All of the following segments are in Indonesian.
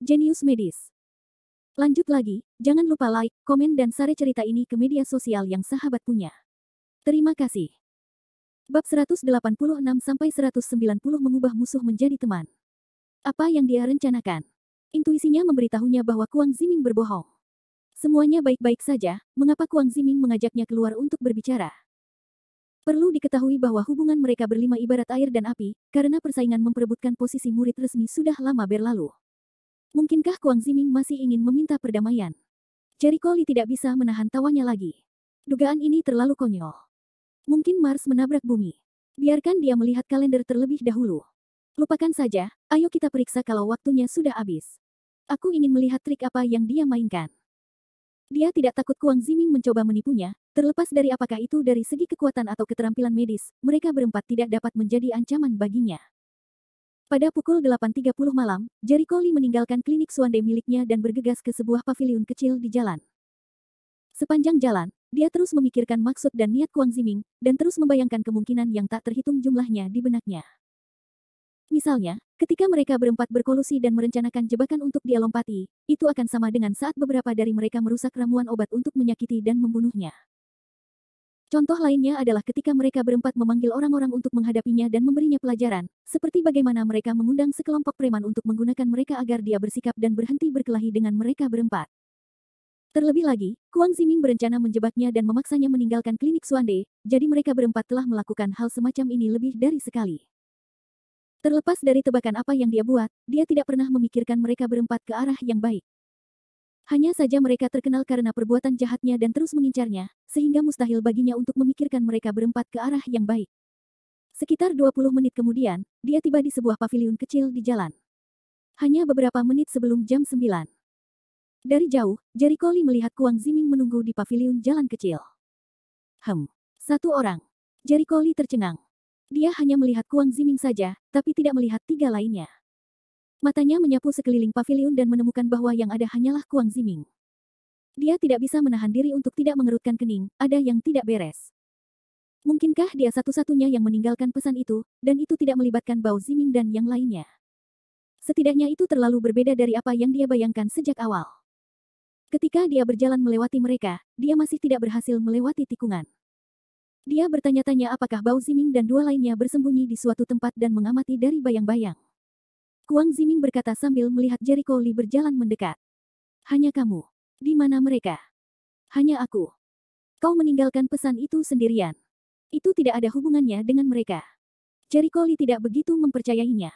Jenius medis. Lanjut lagi, jangan lupa like, komen dan share cerita ini ke media sosial yang sahabat punya. Terima kasih. Bab 186-190 mengubah musuh menjadi teman. Apa yang dia rencanakan? Intuisinya memberitahunya bahwa Kuang Ziming berbohong. Semuanya baik-baik saja, mengapa Kuang Ziming mengajaknya keluar untuk berbicara? Perlu diketahui bahwa hubungan mereka berlima ibarat air dan api, karena persaingan memperebutkan posisi murid resmi sudah lama berlalu. Mungkinkah Kuang Ziming masih ingin meminta perdamaian? Jericho Lee tidak bisa menahan tawanya lagi. Dugaan ini terlalu konyol. Mungkin Mars menabrak bumi. Biarkan dia melihat kalender terlebih dahulu. Lupakan saja, ayo kita periksa kalau waktunya sudah habis. Aku ingin melihat trik apa yang dia mainkan. Dia tidak takut Kuang Ziming mencoba menipunya, terlepas dari apakah itu dari segi kekuatan atau keterampilan medis, mereka berempat tidak dapat menjadi ancaman baginya. Pada pukul 8.30 malam, Jericho Lee meninggalkan klinik Suande miliknya dan bergegas ke sebuah paviliun kecil di jalan. Sepanjang jalan, dia terus memikirkan maksud dan niat Kuang Ziming, dan terus membayangkan kemungkinan yang tak terhitung jumlahnya di benaknya. Misalnya, ketika mereka berempat berkolusi dan merencanakan jebakan untuk dia lompati, itu akan sama dengan saat beberapa dari mereka merusak ramuan obat untuk menyakiti dan membunuhnya. Contoh lainnya adalah ketika mereka berempat memanggil orang-orang untuk menghadapinya dan memberinya pelajaran, seperti bagaimana mereka mengundang sekelompok preman untuk menggunakan mereka agar dia bersikap dan berhenti berkelahi dengan mereka berempat. Terlebih lagi, Kuang Ziming berencana menjebaknya dan memaksanya meninggalkan klinik Suande, jadi mereka berempat telah melakukan hal semacam ini lebih dari sekali. Terlepas dari tebakan apa yang dia buat, dia tidak pernah memikirkan mereka berempat ke arah yang baik. Hanya saja mereka terkenal karena perbuatan jahatnya dan terus mengincarnya, sehingga mustahil baginya untuk memikirkan mereka berempat ke arah yang baik. Sekitar 20 menit kemudian, dia tiba di sebuah paviliun kecil di jalan. Hanya beberapa menit sebelum jam 9. Dari jauh, Jericho Lee melihat Kuang Ziming menunggu di paviliun jalan kecil. Satu orang. Jericho Lee tercengang. Dia hanya melihat Kuang Ziming saja, tapi tidak melihat tiga lainnya. Matanya menyapu sekeliling paviliun dan menemukan bahwa yang ada hanyalah Kuang Ziming. Dia tidak bisa menahan diri untuk tidak mengerutkan kening, ada yang tidak beres. Mungkinkah dia satu-satunya yang meninggalkan pesan itu, dan itu tidak melibatkan Bao Ziming dan yang lainnya? Setidaknya itu terlalu berbeda dari apa yang dia bayangkan sejak awal. Ketika dia berjalan melewati mereka, dia masih tidak berhasil melewati tikungan. Dia bertanya-tanya apakah Bao Ziming dan dua lainnya bersembunyi di suatu tempat dan mengamati dari bayang-bayang. Kuang Ziming berkata sambil melihat Jericho Lee berjalan mendekat. Hanya kamu. Di mana mereka? Hanya aku. Kau meninggalkan pesan itu sendirian. Itu tidak ada hubungannya dengan mereka. Jericho Lee tidak begitu mempercayainya.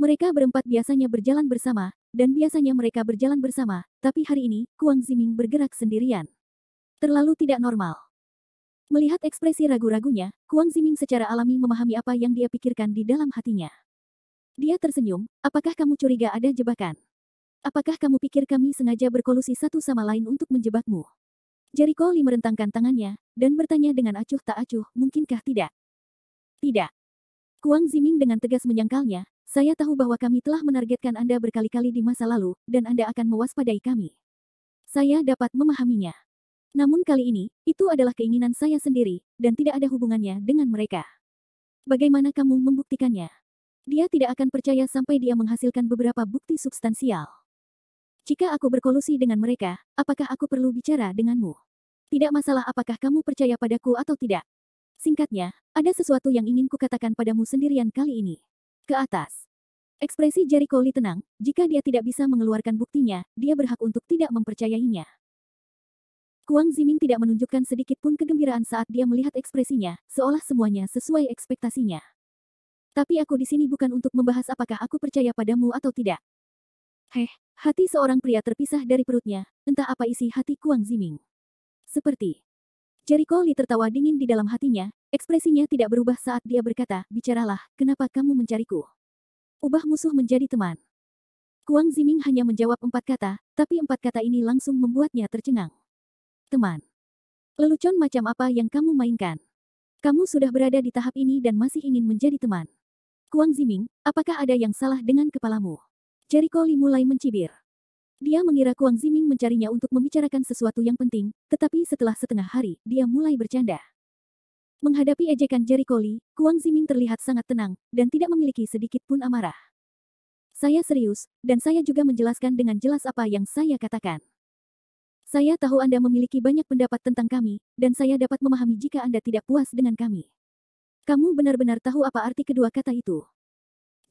Mereka berempat biasanya berjalan bersama, dan biasanya mereka berjalan bersama, tapi hari ini, Kuang Ziming bergerak sendirian. Terlalu tidak normal. Melihat ekspresi ragu-ragunya, Kuang Ziming secara alami memahami apa yang dia pikirkan di dalam hatinya. Dia tersenyum, apakah kamu curiga ada jebakan? Apakah kamu pikir kami sengaja berkolusi satu sama lain untuk menjebakmu? Jericho Lee merentangkan tangannya, dan bertanya dengan acuh tak acuh, mungkinkah tidak? Tidak. Kuang Ziming dengan tegas menyangkalnya, saya tahu bahwa kami telah menargetkan Anda berkali-kali di masa lalu, dan Anda akan mewaspadai kami. Saya dapat memahaminya. Namun kali ini, itu adalah keinginan saya sendiri, dan tidak ada hubungannya dengan mereka. Bagaimana kamu membuktikannya? Dia tidak akan percaya sampai dia menghasilkan beberapa bukti substansial. Jika aku berkolusi dengan mereka, apakah aku perlu bicara denganmu? Tidak masalah apakah kamu percaya padaku atau tidak. Singkatnya, ada sesuatu yang ingin kukatakan padamu sendirian kali ini. Ke atas. Ekspresi Jericho Lee tenang, jika dia tidak bisa mengeluarkan buktinya, dia berhak untuk tidak mempercayainya. Kuang Ziming tidak menunjukkan sedikit pun kegembiraan saat dia melihat ekspresinya, seolah semuanya sesuai ekspektasinya. Tapi aku di sini bukan untuk membahas apakah aku percaya padamu atau tidak. Hati seorang pria terpisah dari perutnya, entah apa isi hati Kuang Ziming. Seperti Jericho Lee tertawa dingin di dalam hatinya, ekspresinya tidak berubah saat dia berkata, bicaralah, kenapa kamu mencariku? Ubah musuh menjadi teman. Kuang Ziming hanya menjawab 4 kata, tapi 4 kata ini langsung membuatnya tercengang. Teman. Lelucon macam apa yang kamu mainkan? Kamu sudah berada di tahap ini dan masih ingin menjadi teman. Kuang Ziming, apakah ada yang salah dengan kepalamu? Jericho Lee mulai mencibir. Dia mengira Kuang Ziming mencarinya untuk membicarakan sesuatu yang penting, tetapi setelah setengah hari, dia mulai bercanda. Menghadapi ejekan Jericho Lee, Kuang Ziming terlihat sangat tenang, dan tidak memiliki sedikit pun amarah. Saya serius, dan saya juga menjelaskan dengan jelas apa yang saya katakan. Saya tahu Anda memiliki banyak pendapat tentang kami, dan saya dapat memahami jika Anda tidak puas dengan kami. Kamu benar-benar tahu apa arti kedua kata itu.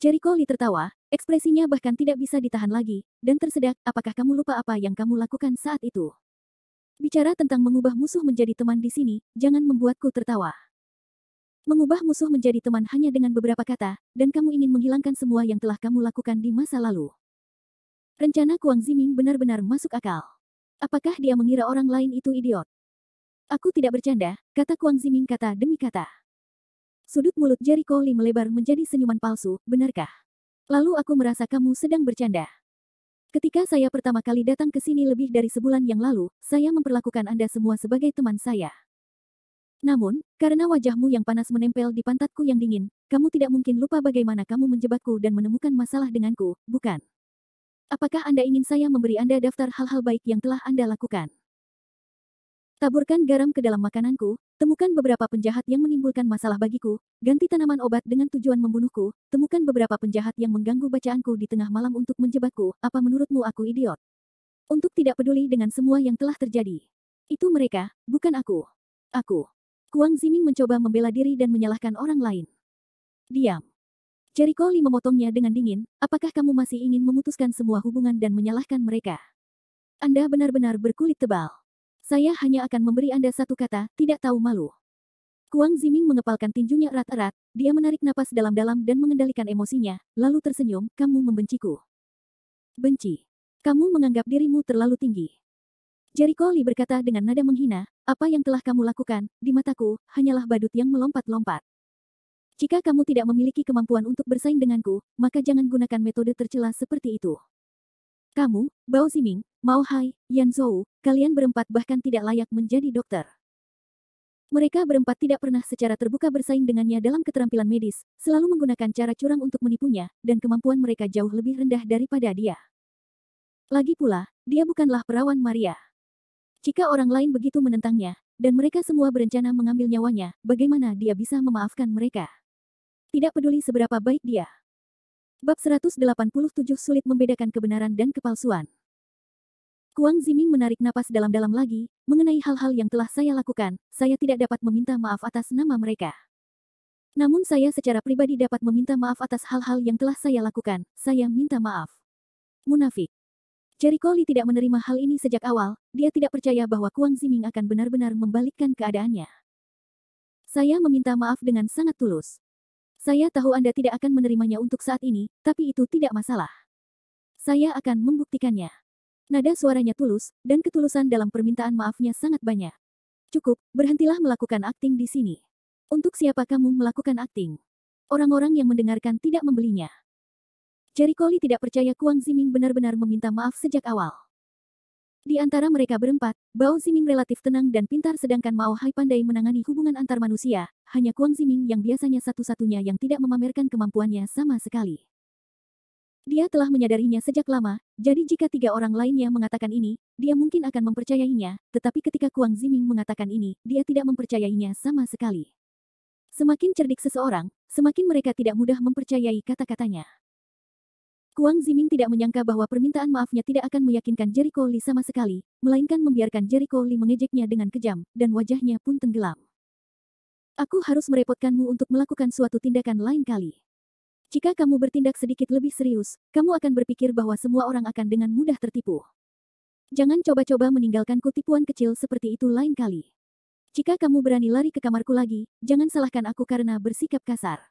Jericho Lee tertawa, ekspresinya bahkan tidak bisa ditahan lagi, dan tersedak, apakah kamu lupa apa yang kamu lakukan saat itu? Bicara tentang mengubah musuh menjadi teman di sini, jangan membuatku tertawa. Mengubah musuh menjadi teman hanya dengan beberapa kata, dan kamu ingin menghilangkan semua yang telah kamu lakukan di masa lalu. Rencana Kuang Ziming benar-benar masuk akal. Apakah dia mengira orang lain itu idiot? Aku tidak bercanda, kata Kuang Ziming kata demi kata. Sudut mulut Jericho Lee melebar menjadi senyuman palsu, benarkah? Lalu aku merasa kamu sedang bercanda. Ketika saya pertama kali datang ke sini lebih dari sebulan yang lalu, saya memperlakukan Anda semua sebagai teman saya. Namun, karena wajahmu yang panas menempel di pantatku yang dingin, kamu tidak mungkin lupa bagaimana kamu menjebakku dan menemukan masalah denganku, bukan? Apakah Anda ingin saya memberi Anda daftar hal-hal baik yang telah Anda lakukan? Taburkan garam ke dalam makananku, temukan beberapa penjahat yang menimbulkan masalah bagiku, ganti tanaman obat dengan tujuan membunuhku, temukan beberapa penjahat yang mengganggu bacaanku di tengah malam untuk menjebakku, apa menurutmu aku idiot? Untuk tidak peduli dengan semua yang telah terjadi. Itu mereka, bukan aku. Aku. Kuang Ziming mencoba membela diri dan menyalahkan orang lain. Diam. Jericho Lee memotongnya dengan dingin, apakah kamu masih ingin memutuskan semua hubungan dan menyalahkan mereka? Anda benar-benar berkulit tebal. Saya hanya akan memberi Anda satu kata, tidak tahu malu. Kuang Ziming mengepalkan tinjunya erat-erat, dia menarik napas dalam-dalam dan mengendalikan emosinya, lalu tersenyum, kamu membenciku. Benci. Kamu menganggap dirimu terlalu tinggi. Jericho Lee berkata dengan nada menghina, apa yang telah kamu lakukan, di mataku, hanyalah badut yang melompat-lompat. Jika kamu tidak memiliki kemampuan untuk bersaing denganku, maka jangan gunakan metode tercela seperti itu. Kamu, Bao Ziming, Mao Hai, Yan Zhou, kalian berempat bahkan tidak layak menjadi dokter. Mereka berempat tidak pernah secara terbuka bersaing dengannya dalam keterampilan medis, selalu menggunakan cara curang untuk menipunya, dan kemampuan mereka jauh lebih rendah daripada dia. Lagi pula, dia bukanlah perawan Maria. Jika orang lain begitu menentangnya, dan mereka semua berencana mengambil nyawanya, bagaimana dia bisa memaafkan mereka? Tidak peduli seberapa baik dia. Bab 187 sulit membedakan kebenaran dan kepalsuan. Kuang Ziming menarik napas dalam-dalam lagi, mengenai hal-hal yang telah saya lakukan, saya tidak dapat meminta maaf atas nama mereka. Namun saya secara pribadi dapat meminta maaf atas hal-hal yang telah saya lakukan, saya minta maaf. Munafik. Jericho Lee tidak menerima hal ini sejak awal, dia tidak percaya bahwa Kuang Ziming akan benar-benar membalikkan keadaannya. Saya meminta maaf dengan sangat tulus. Saya tahu Anda tidak akan menerimanya untuk saat ini, tapi itu tidak masalah. Saya akan membuktikannya. Nada suaranya tulus, dan ketulusan dalam permintaan maafnya sangat banyak. Cukup, berhentilah melakukan akting di sini. Untuk siapa kamu melakukan akting? Orang-orang yang mendengarkan tidak membelinya. Jericho Lee tidak percaya Kuang Ziming benar-benar meminta maaf sejak awal. Di antara mereka berempat, Bao Ziming relatif tenang dan pintar sedangkan Mao Hai pandai menangani hubungan antar manusia, hanya Kuang Ziming yang biasanya satu-satunya yang tidak memamerkan kemampuannya sama sekali. Dia telah menyadarinya sejak lama, jadi jika tiga orang lainnya mengatakan ini, dia mungkin akan mempercayainya, tetapi ketika Kuang Ziming mengatakan ini, dia tidak mempercayainya sama sekali. Semakin cerdik seseorang, semakin mereka tidak mudah mempercayai kata-katanya. Kuang Ziming tidak menyangka bahwa permintaan maafnya tidak akan meyakinkan Jericho Lee sama sekali, melainkan membiarkan Jericho Lee mengejeknya dengan kejam, dan wajahnya pun tenggelam. Aku harus merepotkanmu untuk melakukan suatu tindakan lain kali. Jika kamu bertindak sedikit lebih serius, kamu akan berpikir bahwa semua orang akan dengan mudah tertipu. Jangan coba-coba meninggalkanku tipuan kecil seperti itu lain kali. Jika kamu berani lari ke kamarku lagi, jangan salahkan aku karena bersikap kasar.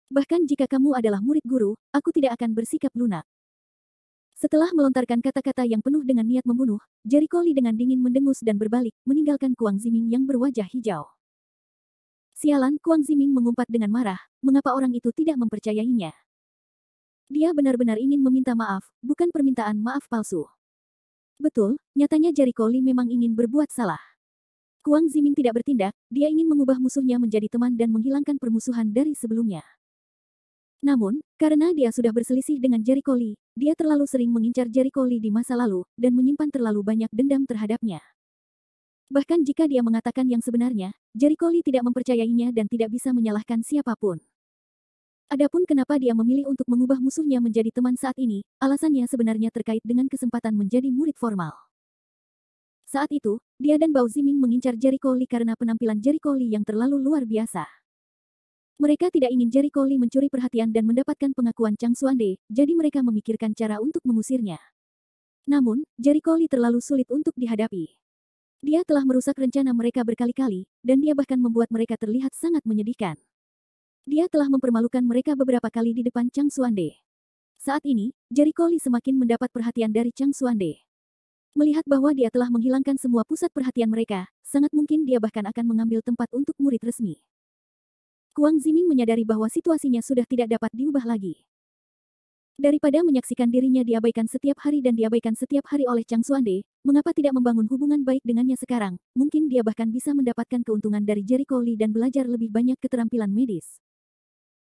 Bahkan jika kamu adalah murid guru, aku tidak akan bersikap lunak. Setelah melontarkan kata-kata yang penuh dengan niat membunuh, Jericho Lee dengan dingin mendengus dan berbalik, meninggalkan Kuang Ziming yang berwajah hijau. Sialan, Kuang Ziming mengumpat dengan marah, mengapa orang itu tidak mempercayainya? Dia benar-benar ingin meminta maaf, bukan permintaan maaf palsu. Betul, nyatanya Jericho Lee memang ingin berbuat salah. Kuang Ziming tidak bertindak, dia ingin mengubah musuhnya menjadi teman dan menghilangkan permusuhan dari sebelumnya. Namun, karena dia sudah berselisih dengan Jericho Lee, dia terlalu sering mengincar Jericho Lee di masa lalu, dan menyimpan terlalu banyak dendam terhadapnya. Bahkan jika dia mengatakan yang sebenarnya, Jericho Lee tidak mempercayainya dan tidak bisa menyalahkan siapapun. Adapun kenapa dia memilih untuk mengubah musuhnya menjadi teman saat ini, alasannya sebenarnya terkait dengan kesempatan menjadi murid formal. Saat itu, dia dan Bao Ziming mengincar Jericho Lee karena penampilan Jericho Lee yang terlalu luar biasa. Mereka tidak ingin Jericho Lee mencuri perhatian dan mendapatkan pengakuan Chang Xuande, jadi mereka memikirkan cara untuk mengusirnya. Namun, Jericho Lee terlalu sulit untuk dihadapi. Dia telah merusak rencana mereka berkali-kali, dan dia bahkan membuat mereka terlihat sangat menyedihkan. Dia telah mempermalukan mereka beberapa kali di depan Chang Xuande. Saat ini, Jericho Lee semakin mendapat perhatian dari Chang Xuande. Melihat bahwa dia telah menghilangkan semua pusat perhatian mereka, sangat mungkin dia bahkan akan mengambil tempat untuk murid resmi. Kuang Ziming menyadari bahwa situasinya sudah tidak dapat diubah lagi. Daripada menyaksikan dirinya diabaikan setiap hari dan diabaikan setiap hari oleh Chang Xuande, mengapa tidak membangun hubungan baik dengannya sekarang? Mungkin dia bahkan bisa mendapatkan keuntungan dari Jericho Lee dan belajar lebih banyak keterampilan medis.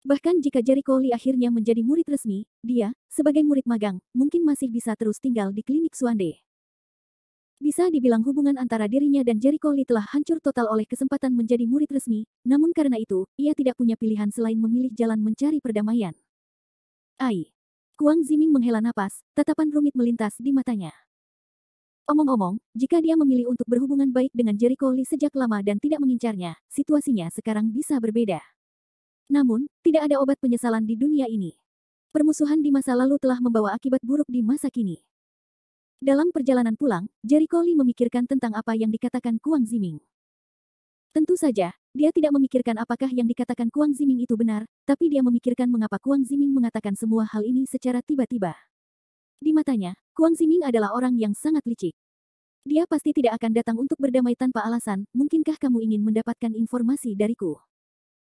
Bahkan jika Jericho Lee akhirnya menjadi murid resmi, dia, sebagai murid magang, mungkin masih bisa terus tinggal di klinik Xuande. Bisa dibilang hubungan antara dirinya dan Jericho Lee telah hancur total oleh kesempatan menjadi murid resmi, namun karena itu, ia tidak punya pilihan selain memilih jalan mencari perdamaian. Kuang Ziming menghela napas, tatapan rumit melintas di matanya. Omong-omong, jika dia memilih untuk berhubungan baik dengan Jericho Lee sejak lama dan tidak mengincarnya, situasinya sekarang bisa berbeda. Namun, tidak ada obat penyesalan di dunia ini. Permusuhan di masa lalu telah membawa akibat buruk di masa kini. Dalam perjalanan pulang, Jericho Lee memikirkan tentang apa yang dikatakan Kuang Ziming. Tentu saja, dia tidak memikirkan apakah yang dikatakan Kuang Ziming itu benar, tapi dia memikirkan mengapa Kuang Ziming mengatakan semua hal ini secara tiba-tiba. Di matanya, Kuang Ziming adalah orang yang sangat licik. Dia pasti tidak akan datang untuk berdamai tanpa alasan, mungkinkah kamu ingin mendapatkan informasi dariku?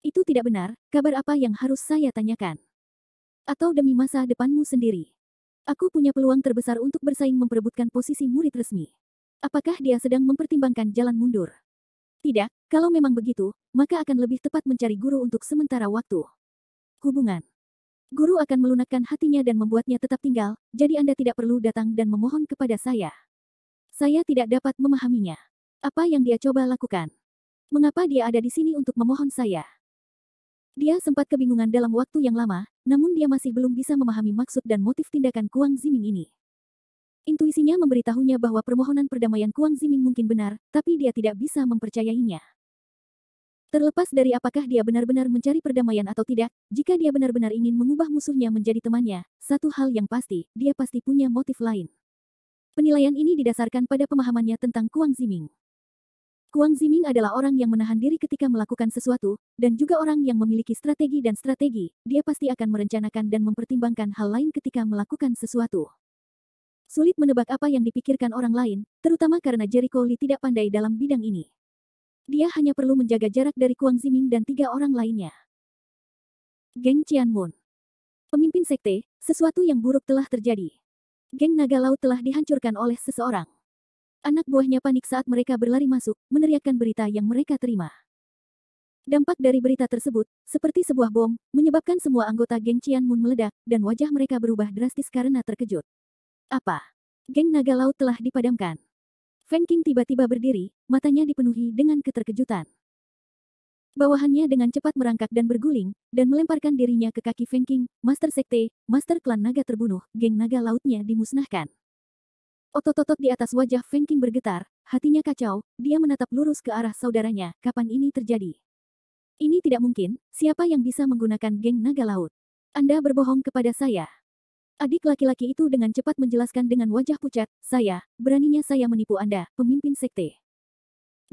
Itu tidak benar, kabar apa yang harus saya tanyakan? Atau demi masa depanmu sendiri? Aku punya peluang terbesar untuk bersaing memperebutkan posisi murid resmi. Apakah dia sedang mempertimbangkan jalan mundur? Tidak, kalau memang begitu, maka akan lebih tepat mencari guru untuk sementara waktu. Hubungan. Guru akan melunakkan hatinya dan membuatnya tetap tinggal, jadi Anda tidak perlu datang dan memohon kepada saya. Saya tidak dapat memahaminya. Apa yang dia coba lakukan? Mengapa dia ada di sini untuk memohon saya? Dia sempat kebingungan dalam waktu yang lama, namun dia masih belum bisa memahami maksud dan motif tindakan Kuang Ziming ini. Intuisinya memberitahunya bahwa permohonan perdamaian Kuang Ziming mungkin benar, tapi dia tidak bisa mempercayainya. Terlepas dari apakah dia benar-benar mencari perdamaian atau tidak, jika dia benar-benar ingin mengubah musuhnya menjadi temannya, satu hal yang pasti, dia pasti punya motif lain. Penilaian ini didasarkan pada pemahamannya tentang Kuang Ziming. Kuang Ziming adalah orang yang menahan diri ketika melakukan sesuatu, dan juga orang yang memiliki strategi dan strategi, dia pasti akan merencanakan dan mempertimbangkan hal lain ketika melakukan sesuatu. Sulit menebak apa yang dipikirkan orang lain, terutama karena Jericho Lee tidak pandai dalam bidang ini. Dia hanya perlu menjaga jarak dari Kuang Ziming dan 3 orang lainnya. Geng Qianmun. Pemimpin sekte, sesuatu yang buruk telah terjadi. Geng Naga Laut telah dihancurkan oleh seseorang. Anak buahnya panik saat mereka berlari masuk, meneriakkan berita yang mereka terima. Dampak dari berita tersebut, seperti sebuah bom, menyebabkan semua anggota geng Qianmun meledak, dan wajah mereka berubah drastis karena terkejut. Apa? Geng Naga Laut telah dipadamkan. Feng Qing tiba-tiba berdiri, matanya dipenuhi dengan keterkejutan. Bawahannya dengan cepat merangkak dan berguling, dan melemparkan dirinya ke kaki Feng Qing, Master Sekte, Master Klan Naga terbunuh, geng Naga Lautnya dimusnahkan. Otot-otot di atas wajah Feng Qing bergetar, hatinya kacau, dia menatap lurus ke arah saudaranya, kapan ini terjadi? Ini tidak mungkin, siapa yang bisa menggunakan geng Naga Laut? Anda berbohong kepada saya. Adik laki-laki itu dengan cepat menjelaskan dengan wajah pucat, beraninya saya menipu Anda, pemimpin sekte.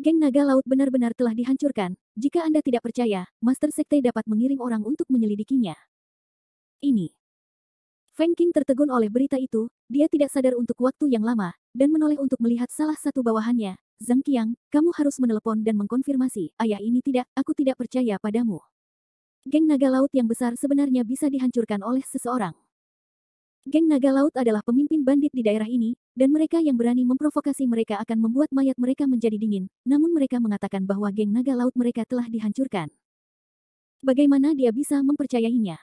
Geng Naga Laut benar-benar telah dihancurkan, jika Anda tidak percaya, Master Sekte dapat mengirim orang untuk menyelidikinya. Ini. Feng Qing tertegun oleh berita itu, dia tidak sadar untuk waktu yang lama, dan menoleh untuk melihat salah satu bawahannya. Zhang Qiang, kamu harus menelepon dan mengkonfirmasi, ayah ini tidak, aku tidak percaya padamu. Geng Naga Laut yang besar sebenarnya bisa dihancurkan oleh seseorang. Geng Naga Laut adalah pemimpin bandit di daerah ini, dan mereka yang berani memprovokasi mereka akan membuat mayat mereka menjadi dingin, namun mereka mengatakan bahwa geng Naga Laut mereka telah dihancurkan. Bagaimana dia bisa mempercayainya?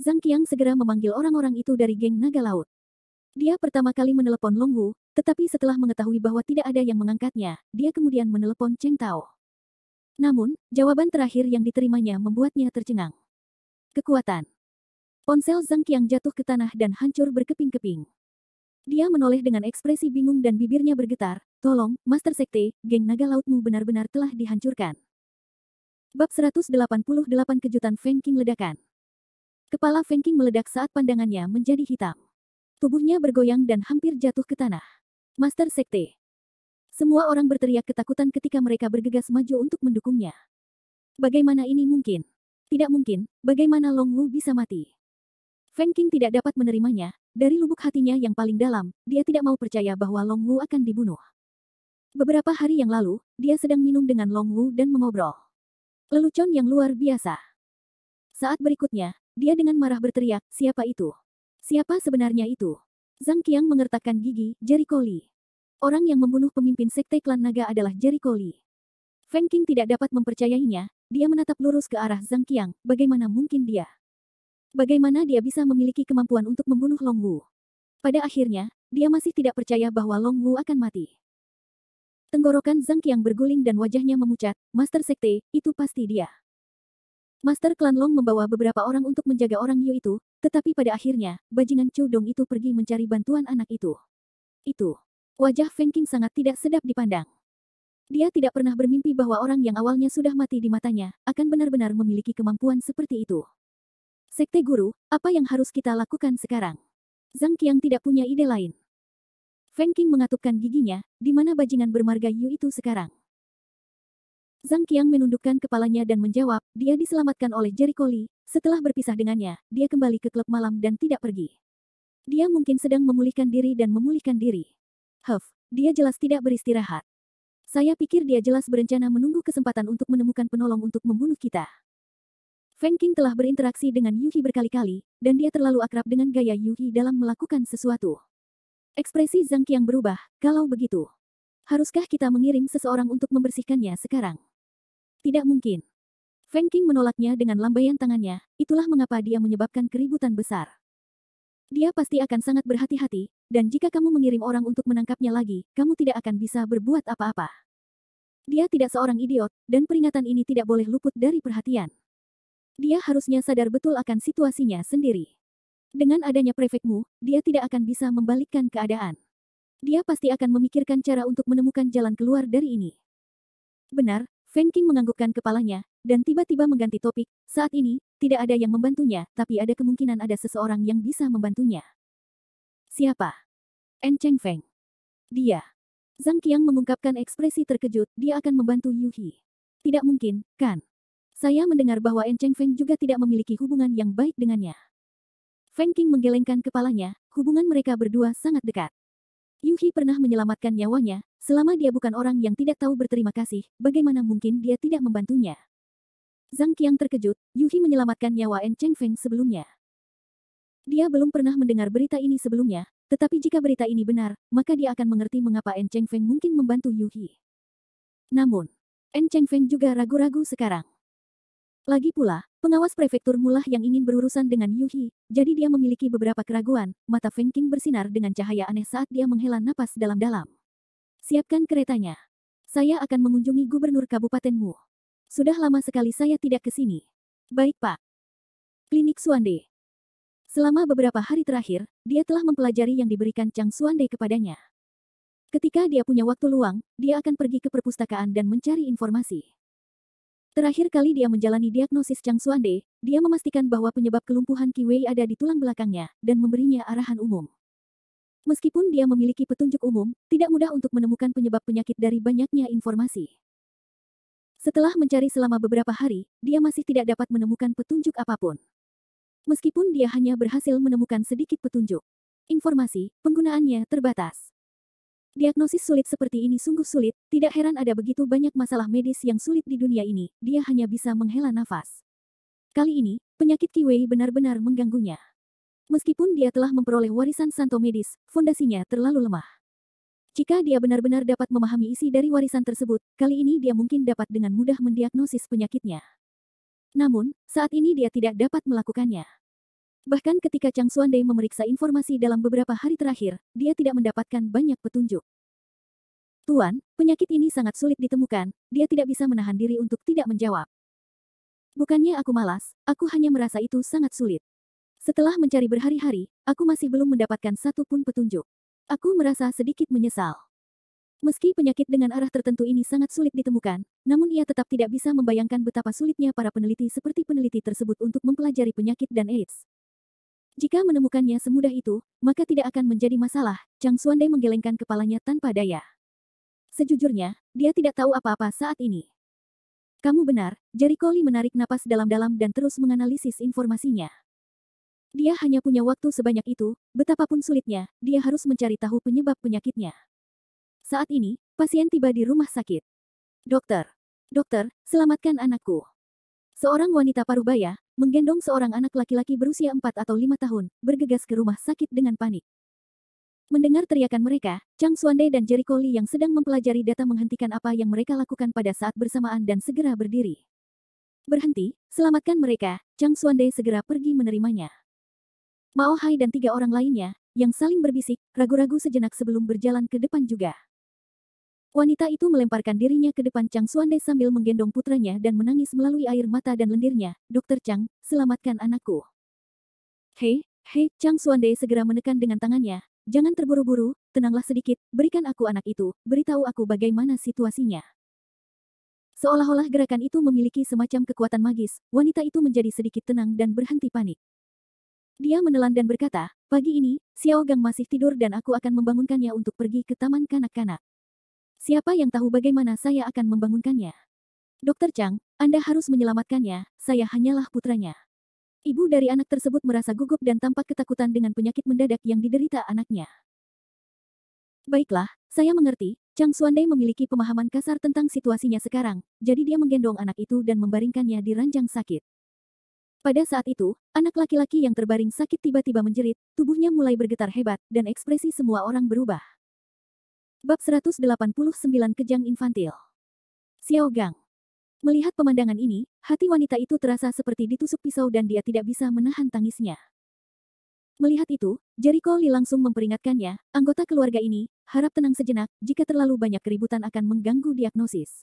Zhang Qiang segera memanggil orang-orang itu dari geng Naga Laut. Dia pertama kali menelepon Long Wu, tetapi setelah mengetahui bahwa tidak ada yang mengangkatnya, dia kemudian menelepon Cheng Tao. Namun, jawaban terakhir yang diterimanya membuatnya tercengang. Kekuatan. Ponsel Zhang Qiang jatuh ke tanah dan hancur berkeping-keping. Dia menoleh dengan ekspresi bingung dan bibirnya bergetar. Tolong, Master Sekte, geng naga lautmu benar-benar telah dihancurkan. Bab 188 Kejutan Feng Qing Ledakan. Kepala Feng Qing meledak saat pandangannya menjadi hitam. Tubuhnya bergoyang dan hampir jatuh ke tanah. Master Sekte. Semua orang berteriak ketakutan ketika mereka bergegas maju untuk mendukungnya. Bagaimana ini mungkin? Tidak mungkin, bagaimana Long Wu bisa mati? Feng Qing tidak dapat menerimanya. Dari lubuk hatinya yang paling dalam, dia tidak mau percaya bahwa Long Wu akan dibunuh. Beberapa hari yang lalu, dia sedang minum dengan Long Wu dan mengobrol. Lelucon yang luar biasa. Saat berikutnya, dia dengan marah berteriak, siapa itu? Siapa sebenarnya itu? Zhang Qiang mengertakkan gigi, Jericho Li. Orang yang membunuh pemimpin sekte klan naga adalah Jericho Li. Feng Qing tidak dapat mempercayainya, dia menatap lurus ke arah Zhang Qiang, bagaimana mungkin dia? Bagaimana dia bisa memiliki kemampuan untuk membunuh Long Wu? Pada akhirnya, dia masih tidak percaya bahwa Long Wu akan mati. Tenggorokan Zhang Qiang berguling dan wajahnya memucat, Master Sekte, itu pasti dia. Master Klan Long membawa beberapa orang untuk menjaga orang Yu itu, tetapi pada akhirnya, bajingan Chu Dong itu pergi mencari bantuan anak itu. Itu. Wajah Feng Qing sangat tidak sedap dipandang. Dia tidak pernah bermimpi bahwa orang yang awalnya sudah mati di matanya, akan benar-benar memiliki kemampuan seperti itu. Sekte Guru, apa yang harus kita lakukan sekarang? Zhang Qiang tidak punya ide lain. Feng Qing mengatupkan giginya, di mana bajingan bermarga Yu itu sekarang. Zhang Qiang menundukkan kepalanya dan menjawab, dia diselamatkan oleh Jericho Li. Setelah berpisah dengannya, dia kembali ke klub malam dan tidak pergi. Dia mungkin sedang memulihkan diri dan memulihkan diri. Dia jelas tidak beristirahat. Saya pikir dia jelas berencana menunggu kesempatan untuk menemukan penolong untuk membunuh kita. Feng Qing telah berinteraksi dengan Yuhi berkali-kali, dan dia terlalu akrab dengan gaya Yuhi dalam melakukan sesuatu. Ekspresi Zhang Qiang berubah, kalau begitu. Haruskah kita mengirim seseorang untuk membersihkannya sekarang? Tidak mungkin. Feng Qing menolaknya dengan lambaian tangannya, itulah mengapa dia menyebabkan keributan besar. Dia pasti akan sangat berhati-hati, dan jika kamu mengirim orang untuk menangkapnya lagi, kamu tidak akan bisa berbuat apa-apa. Dia tidak seorang idiot, dan peringatan ini tidak boleh luput dari perhatian. Dia harusnya sadar betul akan situasinya sendiri. Dengan adanya prefekmu, dia tidak akan bisa membalikkan keadaan. Dia pasti akan memikirkan cara untuk menemukan jalan keluar dari ini. Benar, Feng Qing menganggukkan kepalanya, dan tiba-tiba mengganti topik. Saat ini, tidak ada yang membantunya, tapi ada kemungkinan ada seseorang yang bisa membantunya. Siapa? En Cheng Feng. Dia. Zhang Qiang mengungkapkan ekspresi terkejut, dia akan membantu Yuhi. Tidak mungkin, kan? Saya mendengar bahwa En Cheng Feng juga tidak memiliki hubungan yang baik dengannya. Feng Qing menggelengkan kepalanya, hubungan mereka berdua sangat dekat. Yuhi pernah menyelamatkan nyawanya, selama dia bukan orang yang tidak tahu berterima kasih, bagaimana mungkin dia tidak membantunya? Zhang Qiang terkejut, Yuhi menyelamatkan nyawa En Cheng Feng sebelumnya. Dia belum pernah mendengar berita ini sebelumnya, tetapi jika berita ini benar, maka dia akan mengerti mengapa En Cheng Feng mungkin membantu Yuhi. Namun, En Cheng Feng juga ragu-ragu sekarang. Lagi pula, pengawas prefektur mulah yang ingin berurusan dengan Yuhi, jadi dia memiliki beberapa keraguan. Mata Feng Qing bersinar dengan cahaya aneh saat dia menghela napas dalam-dalam. Siapkan keretanya. Saya akan mengunjungi gubernur kabupatenmu. Sudah lama sekali saya tidak ke sini. Baik Pak. Klinik Suande. Selama beberapa hari terakhir, dia telah mempelajari yang diberikan Chang Suande kepadanya. Ketika dia punya waktu luang, dia akan pergi ke perpustakaan dan mencari informasi. Terakhir kali dia menjalani diagnosis Chang Suande, dia memastikan bahwa penyebab kelumpuhan Qi Wei ada di tulang belakangnya, dan memberinya arahan umum. Meskipun dia memiliki petunjuk umum, tidak mudah untuk menemukan penyebab penyakit dari banyaknya informasi. Setelah mencari selama beberapa hari, dia masih tidak dapat menemukan petunjuk apapun. Meskipun dia hanya berhasil menemukan sedikit petunjuk. Informasi, penggunaannya terbatas. Diagnosis sulit seperti ini sungguh sulit, tidak heran ada begitu banyak masalah medis yang sulit di dunia ini, dia hanya bisa menghela nafas. Kali ini, penyakit Qi Wei benar-benar mengganggunya. Meskipun dia telah memperoleh warisan Santo medis, fondasinya terlalu lemah. Jika dia benar-benar dapat memahami isi dari warisan tersebut, kali ini dia mungkin dapat dengan mudah mendiagnosis penyakitnya. Namun, saat ini dia tidak dapat melakukannya. Bahkan ketika Chang Suande memeriksa informasi dalam beberapa hari terakhir, dia tidak mendapatkan banyak petunjuk. Tuan, penyakit ini sangat sulit ditemukan, dia tidak bisa menahan diri untuk tidak menjawab. Bukannya aku malas, aku hanya merasa itu sangat sulit. Setelah mencari berhari-hari, aku masih belum mendapatkan satu pun petunjuk. Aku merasa sedikit menyesal. Meski penyakit dengan arah tertentu ini sangat sulit ditemukan, namun ia tetap tidak bisa membayangkan betapa sulitnya para peneliti seperti peneliti tersebut untuk mempelajari penyakit dan AIDS. Jika menemukannya semudah itu, maka tidak akan menjadi masalah. Chang Xuande menggelengkan kepalanya tanpa daya. Sejujurnya, dia tidak tahu apa-apa saat ini. Kamu benar, Jericho Lee menarik napas dalam-dalam dan terus menganalisis informasinya. Dia hanya punya waktu sebanyak itu, betapapun sulitnya, dia harus mencari tahu penyebab penyakitnya. Saat ini, pasien tiba di rumah sakit. Dokter, dokter, selamatkan anakku. Seorang wanita parubaya, menggendong seorang anak laki-laki berusia 4 atau 5 tahun, bergegas ke rumah sakit dengan panik. Mendengar teriakan mereka, Chang Xuande dan Jericho Lee yang sedang mempelajari data menghentikan apa yang mereka lakukan pada saat bersamaan dan segera berdiri. Berhenti, selamatkan mereka, Chang Xuande segera pergi menerimanya. Mao Hai dan 3 orang lainnya, yang saling berbisik, ragu-ragu sejenak sebelum berjalan ke depan juga. Wanita itu melemparkan dirinya ke depan Chang Xuande sambil menggendong putranya dan menangis melalui air mata dan lendirnya. Dokter Chang, selamatkan anakku. Hei, Chang Xuande segera menekan dengan tangannya. Jangan terburu-buru, tenanglah sedikit, berikan aku anak itu, beritahu aku bagaimana situasinya. Seolah-olah gerakan itu memiliki semacam kekuatan magis, wanita itu menjadi sedikit tenang dan berhenti panik. Dia menelan dan berkata, pagi ini, Xiao Gang masih tidur dan aku akan membangunkannya untuk pergi ke taman kanak-kanak. Siapa yang tahu bagaimana saya akan membangunkannya? Dokter Chang, Anda harus menyelamatkannya, saya hanyalah putranya. Ibu dari anak tersebut merasa gugup dan tampak ketakutan dengan penyakit mendadak yang diderita anaknya. Baiklah, saya mengerti, Chang Xuande memiliki pemahaman kasar tentang situasinya sekarang, jadi dia menggendong anak itu dan membaringkannya di ranjang sakit. Pada saat itu, anak laki-laki yang terbaring sakit tiba-tiba menjerit, tubuhnya mulai bergetar hebat, dan ekspresi semua orang berubah. Bab 189 Kejang Infantil. Xiao Gang. Melihat pemandangan ini, hati wanita itu terasa seperti ditusuk pisau dan dia tidak bisa menahan tangisnya. Melihat itu, Jericho Lee langsung memperingatkannya, anggota keluarga ini, harap tenang sejenak, jika terlalu banyak keributan akan mengganggu diagnosis.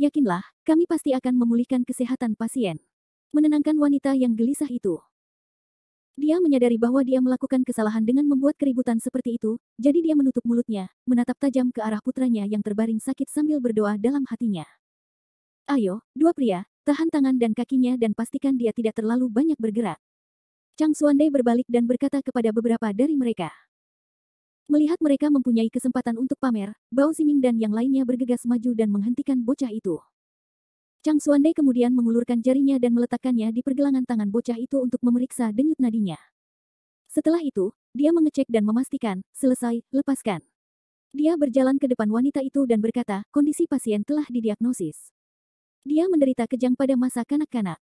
Yakinlah, kami pasti akan memulihkan kesehatan pasien. Menenangkan wanita yang gelisah itu. Dia menyadari bahwa dia melakukan kesalahan dengan membuat keributan seperti itu, jadi dia menutup mulutnya, menatap tajam ke arah putranya yang terbaring sakit sambil berdoa dalam hatinya. Ayo, dua pria, tahan tangan dan kakinya dan pastikan dia tidak terlalu banyak bergerak. Chang Xuande berbalik dan berkata kepada beberapa dari mereka. Melihat mereka mempunyai kesempatan untuk pamer, Bao Ziming dan yang lainnya bergegas maju dan menghentikan bocah itu. Chang Xuande kemudian mengulurkan jarinya dan meletakkannya di pergelangan tangan bocah itu untuk memeriksa denyut nadinya. Setelah itu, dia mengecek dan memastikan, selesai, lepaskan. Dia berjalan ke depan wanita itu dan berkata, kondisi pasien telah didiagnosis. Dia menderita kejang pada masa kanak-kanak.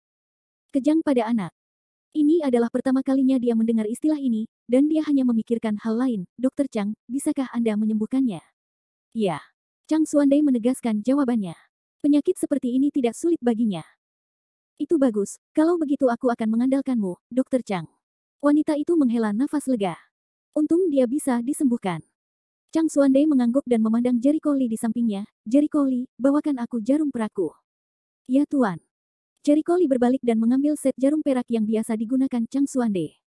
Kejang pada anak. Ini adalah pertama kalinya dia mendengar istilah ini, dan dia hanya memikirkan hal lain. Dokter Chang, bisakah Anda menyembuhkannya? Ya. Chang Xuande menegaskan jawabannya. Penyakit seperti ini tidak sulit baginya. Itu bagus, kalau begitu aku akan mengandalkanmu, Dokter Chang. Wanita itu menghela nafas lega. Untung dia bisa disembuhkan. Chang Xuande mengangguk dan memandang Jericho Lee di sampingnya. Jericho Lee, bawakan aku jarum perakku. Ya Tuan. Jericho Lee berbalik dan mengambil set jarum perak yang biasa digunakan Chang Xuande.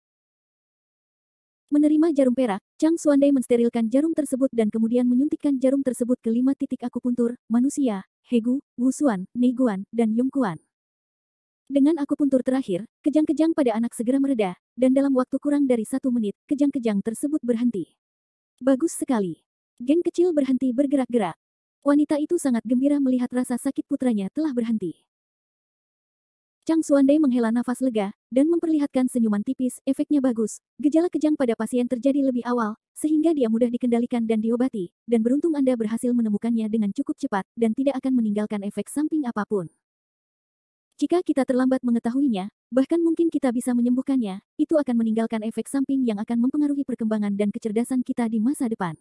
Menerima jarum perak, Chang Xuande mensterilkan jarum tersebut dan kemudian menyuntikkan jarum tersebut ke 5 titik akupuntur, manusia, Hegu, Wusuan, Neiguan, dan Yongkuan. Dengan akupuntur terakhir, kejang-kejang pada anak segera mereda, dan dalam waktu kurang dari 1 menit, kejang-kejang tersebut berhenti. Bagus sekali. Geng kecil berhenti bergerak-gerak. Wanita itu sangat gembira melihat rasa sakit putranya telah berhenti. Chang Xuande menghela nafas lega, dan memperlihatkan senyuman tipis, efeknya bagus. Gejala kejang pada pasien terjadi lebih awal, sehingga dia mudah dikendalikan dan diobati, dan beruntung Anda berhasil menemukannya dengan cukup cepat, dan tidak akan meninggalkan efek samping apapun. Jika kita terlambat mengetahuinya, bahkan mungkin kita bisa menyembuhkannya, itu akan meninggalkan efek samping yang akan mempengaruhi perkembangan dan kecerdasan kita di masa depan.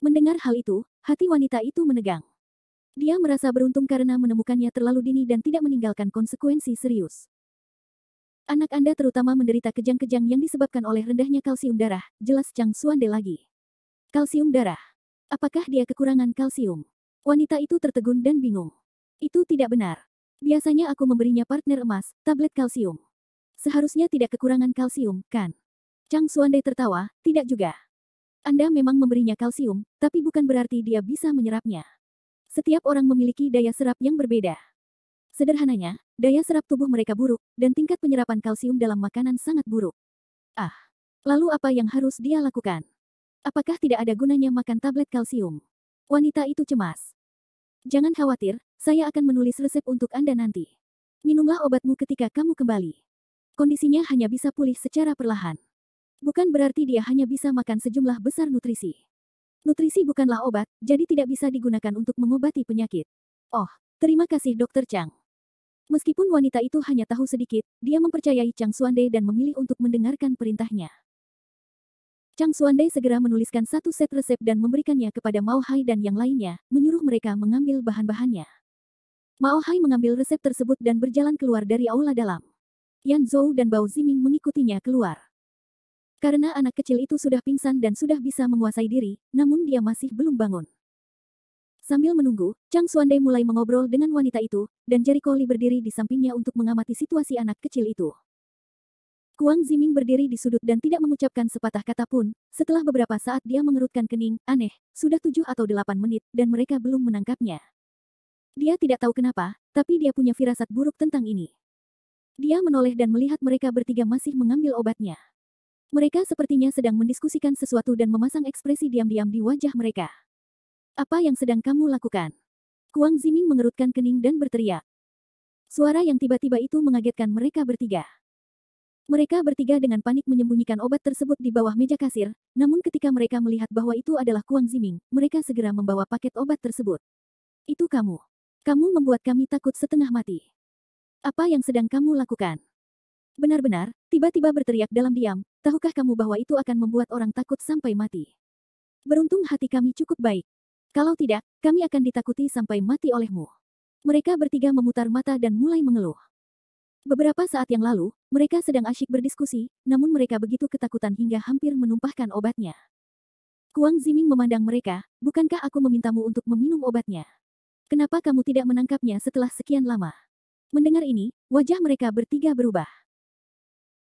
Mendengar hal itu, hati wanita itu menegang. Dia merasa beruntung karena menemukannya terlalu dini dan tidak meninggalkan konsekuensi serius. Anak Anda terutama menderita kejang-kejang yang disebabkan oleh rendahnya kalsium darah, jelas Chang Xuande lagi. Kalsium darah. Apakah dia kekurangan kalsium? Wanita itu tertegun dan bingung. Itu tidak benar. Biasanya aku memberinya partner emas, tablet kalsium. Seharusnya tidak kekurangan kalsium, kan? Chang Xuande tertawa, tidak juga. Anda memang memberinya kalsium, tapi bukan berarti dia bisa menyerapnya. Setiap orang memiliki daya serap yang berbeda. Sederhananya, daya serap tubuh mereka buruk, dan tingkat penyerapan kalsium dalam makanan sangat buruk. Ah, lalu apa yang harus dia lakukan? Apakah tidak ada gunanya makan tablet kalsium? Wanita itu cemas. Jangan khawatir, saya akan menulis resep untuk Anda nanti. Minumlah obatmu ketika kamu kembali. Kondisinya hanya bisa pulih secara perlahan. Bukan berarti dia hanya bisa makan sejumlah besar nutrisi. Nutrisi bukanlah obat, jadi tidak bisa digunakan untuk mengobati penyakit. Oh, terima kasih Dr. Chang. Meskipun wanita itu hanya tahu sedikit, dia mempercayai Chang Xuande dan memilih untuk mendengarkan perintahnya. Chang Xuande segera menuliskan satu set resep dan memberikannya kepada Mao Hai dan yang lainnya, menyuruh mereka mengambil bahan-bahannya. Mao Hai mengambil resep tersebut dan berjalan keluar dari aula dalam. Yan Zhou dan Bao Ziming mengikutinya keluar. Karena anak kecil itu sudah pingsan dan sudah bisa menguasai diri, namun dia masih belum bangun. Sambil menunggu, Chang Xuande mulai mengobrol dengan wanita itu, dan Jericho Li berdiri di sampingnya untuk mengamati situasi anak kecil itu. Kuang Ziming berdiri di sudut dan tidak mengucapkan sepatah kata pun. Setelah beberapa saat dia mengerutkan kening, aneh, sudah 7 atau 8 menit, dan mereka belum menangkapnya. Dia tidak tahu kenapa, tapi dia punya firasat buruk tentang ini. Dia menoleh dan melihat mereka bertiga masih mengambil obatnya. Mereka sepertinya sedang mendiskusikan sesuatu dan memasang ekspresi diam-diam di wajah mereka. Apa yang sedang kamu lakukan? Kuang Ziming mengerutkan kening dan berteriak. Suara yang tiba-tiba itu mengagetkan mereka bertiga. Mereka bertiga dengan panik menyembunyikan obat tersebut di bawah meja kasir, namun ketika mereka melihat bahwa itu adalah Kuang Ziming, mereka segera membawa paket obat tersebut. Itu kamu. Kamu membuat kami takut setengah mati. Apa yang sedang kamu lakukan? Benar-benar, tiba-tiba berteriak dalam diam, tahukah kamu bahwa itu akan membuat orang takut sampai mati? Beruntung hati kami cukup baik. Kalau tidak, kami akan ditakuti sampai mati olehmu. Mereka bertiga memutar mata dan mulai mengeluh. Beberapa saat yang lalu, mereka sedang asyik berdiskusi, namun mereka begitu ketakutan hingga hampir menumpahkan obatnya. Kuang Ziming memandang mereka, bukankah aku memintamu untuk meminum obatnya? Kenapa kamu tidak menangkapnya setelah sekian lama? Mendengar ini, wajah mereka bertiga berubah.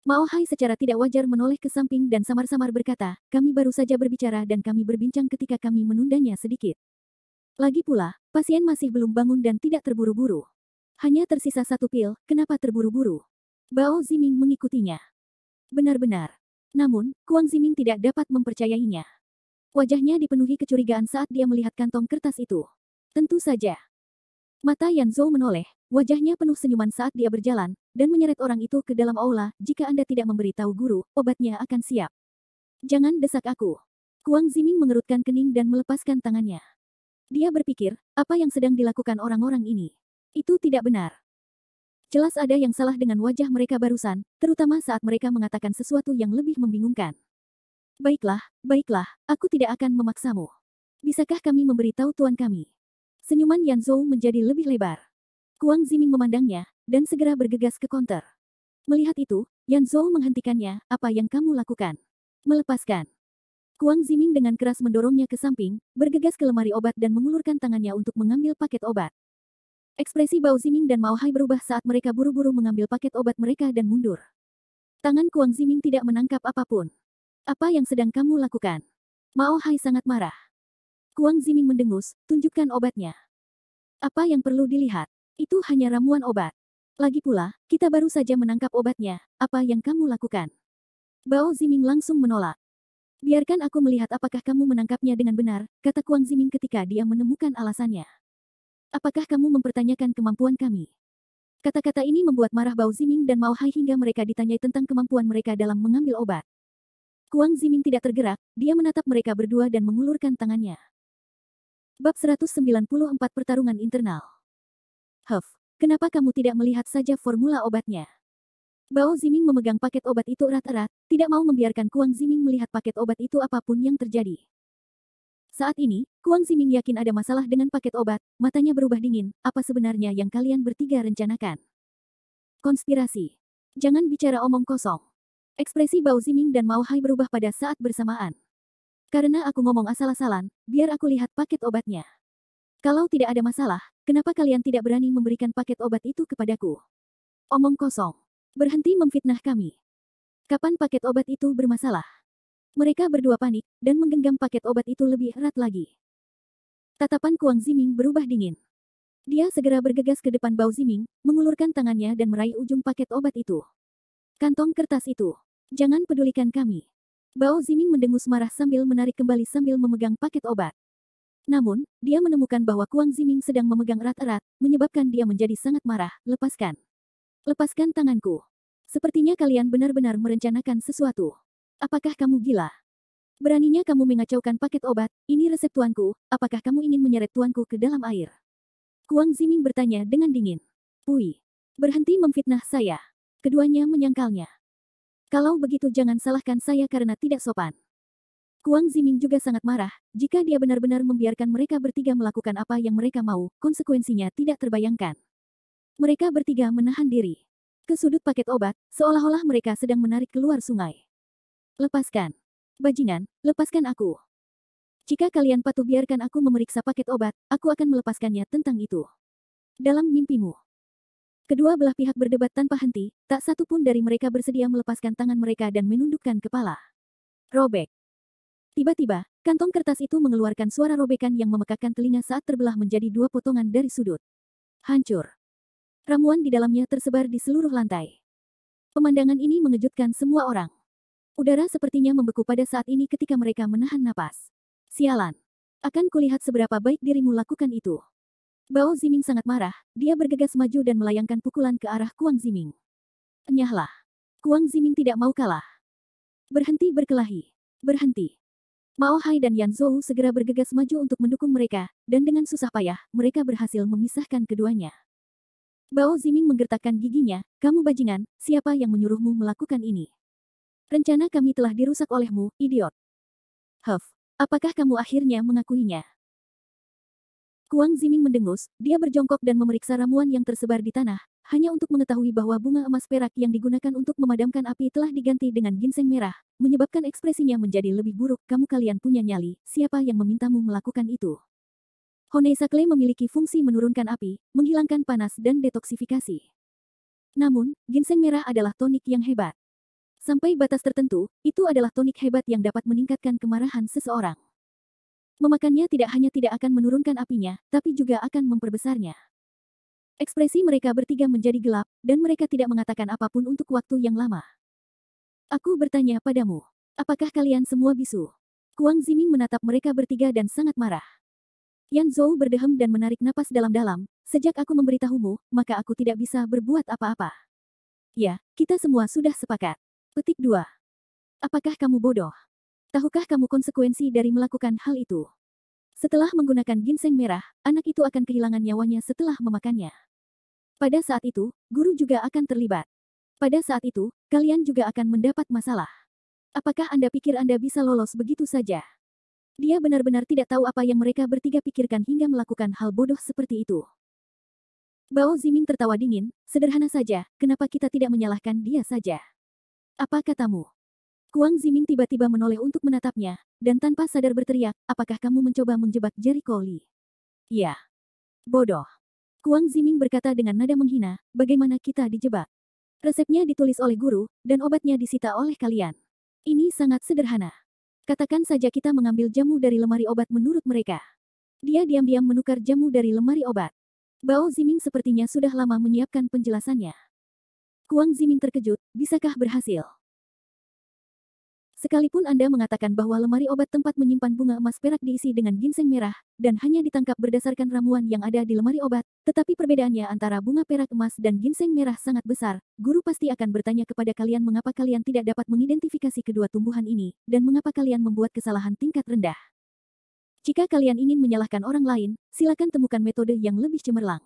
Mao Hai secara tidak wajar menoleh ke samping dan samar-samar berkata, kami baru saja berbicara dan kami berbincang ketika kami menundanya sedikit. Lagi pula, pasien masih belum bangun dan tidak terburu-buru. Hanya tersisa satu pil, kenapa terburu-buru? Bao Ziming mengikutinya. Benar-benar. Namun, Kuang Ziming tidak dapat mempercayainya. Wajahnya dipenuhi kecurigaan saat dia melihat kantong kertas itu. Tentu saja. Mata Yan Zhou menoleh, wajahnya penuh senyuman saat dia berjalan, dan menyeret orang itu ke dalam aula, jika Anda tidak memberi tahu guru, obatnya akan siap. Jangan desak aku. Kuang Ziming mengerutkan kening dan melepaskan tangannya. Dia berpikir, apa yang sedang dilakukan orang-orang ini? Itu tidak benar. Jelas ada yang salah dengan wajah mereka barusan, terutama saat mereka mengatakan sesuatu yang lebih membingungkan. Baiklah, baiklah, aku tidak akan memaksamu. Bisakah kami memberi tahu tuan kami? Senyuman Yan Zhou menjadi lebih lebar. Kuang Ziming memandangnya, dan segera bergegas ke konter. Melihat itu, Yan Zhou menghentikannya, apa yang kamu lakukan? Melepaskan. Kuang Ziming dengan keras mendorongnya ke samping, bergegas ke lemari obat dan mengulurkan tangannya untuk mengambil paket obat. Ekspresi Bao Ziming dan Mao Hai berubah saat mereka buru-buru mengambil paket obat mereka dan mundur. Tangan Kuang Ziming tidak menangkap apapun. Apa yang sedang kamu lakukan? Mao Hai sangat marah. Kuang Ziming mendengus, tunjukkan obatnya. Apa yang perlu dilihat? Itu hanya ramuan obat. Lagi pula, kita baru saja menangkap obatnya, apa yang kamu lakukan? Bao Ziming langsung menolak. Biarkan aku melihat apakah kamu menangkapnya dengan benar, kata Kuang Ziming ketika dia menemukan alasannya. Apakah kamu mempertanyakan kemampuan kami? Kata-kata ini membuat marah Bao Ziming dan Mao Hai hingga mereka ditanyai tentang kemampuan mereka dalam mengambil obat. Kuang Ziming tidak tergerak, dia menatap mereka berdua dan mengulurkan tangannya. Bab 194 Pertarungan Internal. Huff, kenapa kamu tidak melihat saja formula obatnya? Bao Ziming memegang paket obat itu erat-erat, tidak mau membiarkan Kuang Ziming melihat paket obat itu apapun yang terjadi. Saat ini, Kuang Ziming yakin ada masalah dengan paket obat, matanya berubah dingin, apa sebenarnya yang kalian bertiga rencanakan? Konspirasi. Jangan bicara omong kosong. Ekspresi Bao Ziming dan Mao Hai berubah pada saat bersamaan. Karena aku ngomong asal-asalan, biar aku lihat paket obatnya. Kalau tidak ada masalah, kenapa kalian tidak berani memberikan paket obat itu kepadaku? Omong kosong. Berhenti memfitnah kami. Kapan paket obat itu bermasalah? Mereka berdua panik, dan menggenggam paket obat itu lebih erat lagi. Tatapan Kuang Ziming berubah dingin. Dia segera bergegas ke depan Bao Ziming, mengulurkan tangannya dan meraih ujung paket obat itu. Kantong kertas itu. Jangan pedulikan kami. Bao Ziming mendengus marah sambil menarik kembali sambil memegang paket obat. Namun, dia menemukan bahwa Kuang Ziming sedang memegang erat-erat, menyebabkan dia menjadi sangat marah. Lepaskan. Lepaskan tanganku. Sepertinya kalian benar-benar merencanakan sesuatu. Apakah kamu gila? Beraninya kamu mengacaukan paket obat, ini resep tuanku, apakah kamu ingin menyeret tuanku ke dalam air? Kuang Ziming bertanya dengan dingin. Pui. Berhenti memfitnah saya. Keduanya menyangkalnya. Kalau begitu jangan salahkan saya karena tidak sopan. Kuang Ziming juga sangat marah, jika dia benar-benar membiarkan mereka bertiga melakukan apa yang mereka mau, konsekuensinya tidak terbayangkan. Mereka bertiga menahan diri. Ke sudut paket obat, seolah-olah mereka sedang menarik keluar sungai. Lepaskan. Bajingan, lepaskan aku. Jika kalian patuh biarkan aku memeriksa paket obat, aku akan melepaskannya tentang itu. Dalam mimpimu. Kedua belah pihak berdebat tanpa henti, tak satu pun dari mereka bersedia melepaskan tangan mereka dan menundukkan kepala. Robek. Tiba-tiba, kantong kertas itu mengeluarkan suara robekan yang memekakkan telinga saat terbelah menjadi dua potongan dari sudut. Hancur. Ramuan di dalamnya tersebar di seluruh lantai. Pemandangan ini mengejutkan semua orang. Udara sepertinya membeku pada saat ini ketika mereka menahan napas. Sialan. Akan kulihat seberapa baik dirimu lakukan itu. Bao Ziming sangat marah, dia bergegas maju dan melayangkan pukulan ke arah Kuang Ziming. Enyahlah. Kuang Ziming tidak mau kalah. Berhenti berkelahi. Berhenti. Mao Hai dan Yan Zhou segera bergegas maju untuk mendukung mereka, dan dengan susah payah, mereka berhasil memisahkan keduanya. Bao Ziming menggertakkan giginya, kamu bajingan, siapa yang menyuruhmu melakukan ini? Rencana kami telah dirusak olehmu, idiot. Huff, apakah kamu akhirnya mengakuinya? Kuang Ziming mendengus, dia berjongkok dan memeriksa ramuan yang tersebar di tanah, hanya untuk mengetahui bahwa bunga emas perak yang digunakan untuk memadamkan api telah diganti dengan ginseng merah, menyebabkan ekspresinya menjadi lebih buruk. Kamu kalian punya nyali, siapa yang memintamu melakukan itu? Honey Sakle memiliki fungsi menurunkan api, menghilangkan panas dan detoksifikasi. Namun, ginseng merah adalah tonik yang hebat. Sampai batas tertentu, itu adalah tonik hebat yang dapat meningkatkan kemarahan seseorang. Memakannya tidak hanya tidak akan menurunkan apinya, tapi juga akan memperbesarnya. Ekspresi mereka bertiga menjadi gelap, dan mereka tidak mengatakan apapun untuk waktu yang lama. Aku bertanya padamu, apakah kalian semua bisu? Kuang Ziming menatap mereka bertiga dan sangat marah. Yan Zhou berdehem dan menarik napas dalam-dalam, sejak aku memberitahumu, maka aku tidak bisa berbuat apa-apa. Ya, kita semua sudah sepakat. Petik 2. Apakah kamu bodoh? Tahukah kamu konsekuensi dari melakukan hal itu? Setelah menggunakan ginseng merah, anak itu akan kehilangan nyawanya setelah memakannya. Pada saat itu, guru juga akan terlibat. Pada saat itu, kalian juga akan mendapat masalah. Apakah Anda pikir Anda bisa lolos begitu saja? Dia benar-benar tidak tahu apa yang mereka bertiga pikirkan hingga melakukan hal bodoh seperti itu. Bao Ziming tertawa dingin, sederhana saja, kenapa kita tidak menyalahkan dia saja? Apa katamu? Kuang Ziming tiba-tiba menoleh untuk menatapnya, dan tanpa sadar berteriak, apakah kamu mencoba menjebak Jericho Lee? Iya. Bodoh. Kuang Ziming berkata dengan nada menghina, bagaimana kita dijebak? Resepnya ditulis oleh guru, dan obatnya disita oleh kalian. Ini sangat sederhana. Katakan saja kita mengambil jamu dari lemari obat menurut mereka. Dia diam-diam menukar jamu dari lemari obat. Bao Ziming sepertinya sudah lama menyiapkan penjelasannya. Kuang Ziming terkejut, bisakah berhasil? Sekalipun Anda mengatakan bahwa lemari obat tempat menyimpan bunga emas perak diisi dengan ginseng merah, dan hanya ditangkap berdasarkan ramuan yang ada di lemari obat, tetapi perbedaannya antara bunga perak emas dan ginseng merah sangat besar, guru pasti akan bertanya kepada kalian mengapa kalian tidak dapat mengidentifikasi kedua tumbuhan ini, dan mengapa kalian membuat kesalahan tingkat rendah. Jika kalian ingin menyalahkan orang lain, silakan temukan metode yang lebih cemerlang.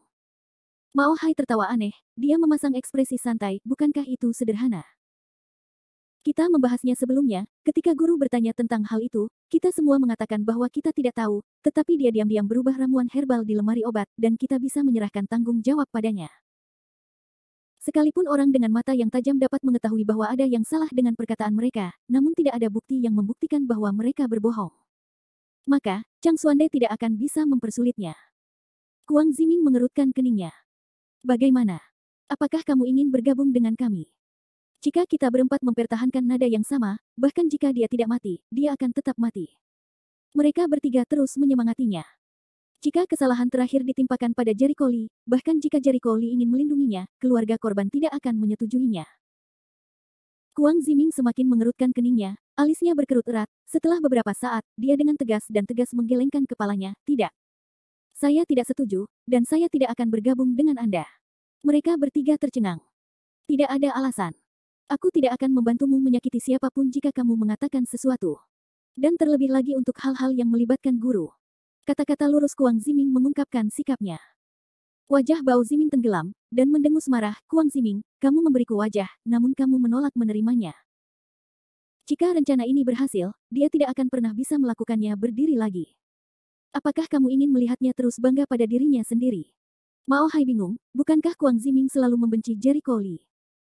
Mao Hai tertawa aneh, dia memasang ekspresi santai, bukankah itu sederhana? Kita membahasnya sebelumnya, ketika guru bertanya tentang hal itu, kita semua mengatakan bahwa kita tidak tahu, tetapi dia diam-diam berubah ramuan herbal di lemari obat, dan kita bisa menyerahkan tanggung jawab padanya. Sekalipun orang dengan mata yang tajam dapat mengetahui bahwa ada yang salah dengan perkataan mereka, namun tidak ada bukti yang membuktikan bahwa mereka berbohong. Maka, Chang Xuande tidak akan bisa mempersulitnya. Kuang Ziming mengerutkan keningnya. Bagaimana? Apakah kamu ingin bergabung dengan kami? Jika kita berempat mempertahankan nada yang sama, bahkan jika dia tidak mati, dia akan tetap mati. Mereka bertiga terus menyemangatinya. Jika kesalahan terakhir ditimpakan pada Jericho Lee, bahkan jika Jericho Lee ingin melindunginya, keluarga korban tidak akan menyetujuinya. Kuang Ziming semakin mengerutkan keningnya, alisnya berkerut erat. Setelah beberapa saat, dia dengan tegas menggelengkan kepalanya, tidak. Saya tidak setuju, dan saya tidak akan bergabung dengan Anda. Mereka bertiga tercengang. Tidak ada alasan. Aku tidak akan membantumu menyakiti siapapun jika kamu mengatakan sesuatu. Dan terlebih lagi untuk hal-hal yang melibatkan guru. Kata-kata lurus Kuang Ziming mengungkapkan sikapnya. Wajah Bao Ziming tenggelam, dan mendengus marah, Kuang Ziming, kamu memberiku wajah, namun kamu menolak menerimanya. Jika rencana ini berhasil, dia tidak akan pernah bisa melakukannya berdiri lagi. Apakah kamu ingin melihatnya terus bangga pada dirinya sendiri? Mao Hai bingung, bukankah Kuang Ziming selalu membenci Jericho Lee?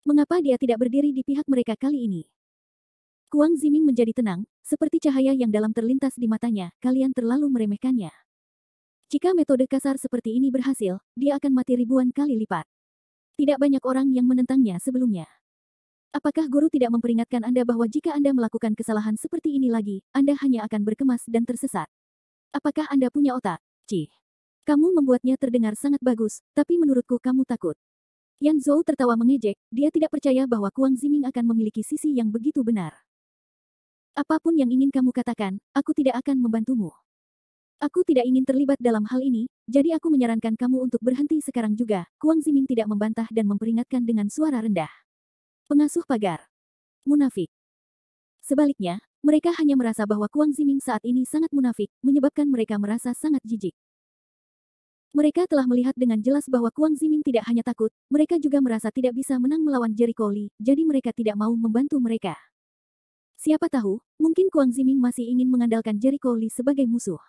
Mengapa dia tidak berdiri di pihak mereka kali ini? Kuang Ziming menjadi tenang, seperti cahaya yang dalam terlintas di matanya, kalian terlalu meremehkannya. Jika metode kasar seperti ini berhasil, dia akan mati ribuan kali lipat. Tidak banyak orang yang menentangnya sebelumnya. Apakah guru tidak memperingatkan Anda bahwa jika Anda melakukan kesalahan seperti ini lagi, Anda hanya akan berkemas dan tersesat? Apakah Anda punya otak? Cih. Kamu membuatnya terdengar sangat bagus, tapi menurutku kamu takut. Yan Zhou tertawa mengejek, dia tidak percaya bahwa Kuang Ziming akan memiliki sisi yang begitu benar. Apapun yang ingin kamu katakan, aku tidak akan membantumu. Aku tidak ingin terlibat dalam hal ini, jadi aku menyarankan kamu untuk berhenti sekarang juga. Kuang Ziming tidak membantah dan memperingatkan dengan suara rendah. Pengasuh pagar. Munafik. Sebaliknya, mereka hanya merasa bahwa Kuang Ziming saat ini sangat munafik, menyebabkan mereka merasa sangat jijik. Mereka telah melihat dengan jelas bahwa Kuang Ziming tidak hanya takut, mereka juga merasa tidak bisa menang melawan Jericho Lee, jadi mereka tidak mau membantu mereka. Siapa tahu, mungkin Kuang Ziming masih ingin mengandalkan Jericho Lee sebagai musuh.